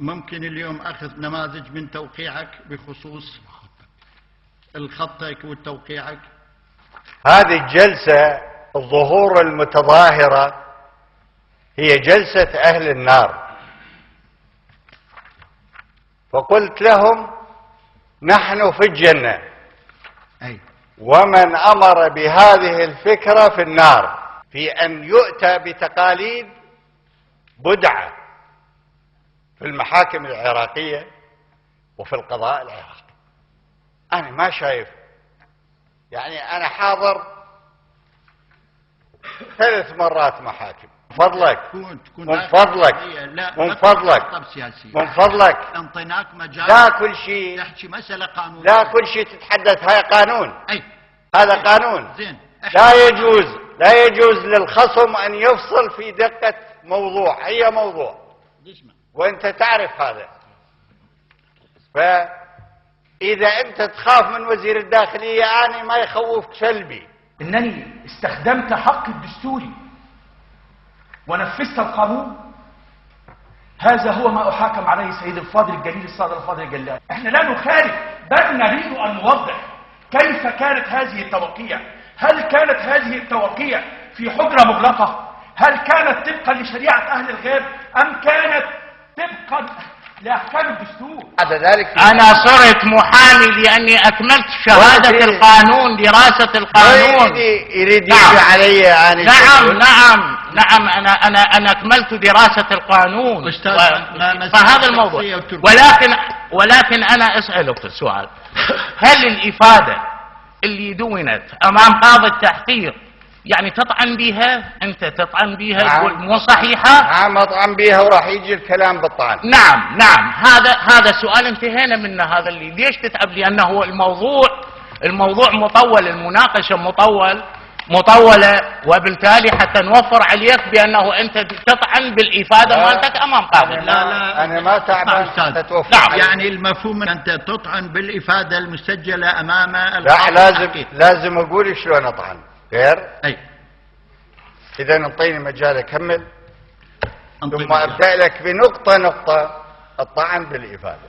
ممكن اليوم أخذ نماذج من توقيعك بخصوص الخطك والتوقيعك؟ هذه الجلسة الظهور المتظاهرة هي جلسة أهل النار، فقلت لهم نحن في الجنة، ومن أمر بهذه الفكرة في النار، في أن يؤتى بتقاليد بدعة في المحاكم العراقية وفي القضاء العراقي. أنا ما شايف، يعني أنا حاضر 3 مرات محاكم. من فضلك انطيناك مجال لا كل شيء تحكي مسألة قانونية، لا كل شيء تتحدث، هاي قانون. هذا قانون. زين. لا يجوز للخصم أن يفصل في دقة موضوع، أي موضوع، وأنت تعرف هذا. فإذا أنت تخاف من وزير الداخلية، أنا ما يخوفك سلبي. إنني استخدمت حقي الدستوري ونفذت القانون، هذا هو ما أحاكم عليه سيد الفاضل الجليل الصادق الفاضل الجلال. احنا لا نخالف، بل نريد أن نوضح كيف كانت هذه التوقيع. هل كانت هذه التوقيع في حجرة مغلقة؟ هل كانت طبقا لشريعة أهل الغيب أم كانت طبقا لأحكام الدستور؟ أنا صرت محامي لأني أكملت شهادة القانون، دراسة القانون. يريد يجي علي يعني. نعم أنا أكملت دراسة القانون. فهذا الموضوع. ولكن أنا أسألك السؤال، هل الإفادة اللي دونت أمام قاضي التحقيق يعني تطعن بها؟ أنت تطعن بها تقول مو صحيحة؟ نعم أطعن بها، وراح يجي الكلام بالطعن. نعم هذا سؤال انتهينا منه. هذا اللي ليش تتعب؟ لأنه الموضوع مطول، المناقشة مطولة، وبالتالي حتى نوفر عليك بأنه أنت تطعن بالإفادة مالتك أمام قاضي. لا أنا ما تعبان تتوفر. نعم. يعني المفهوم أنت تطعن بالإفادة المسجلة أمام لا، لازم أقول شلون أطعن غير. إذا انطيني مجال أكمل، ثم أبدأ لك بنقطة الطعن بالإفادة.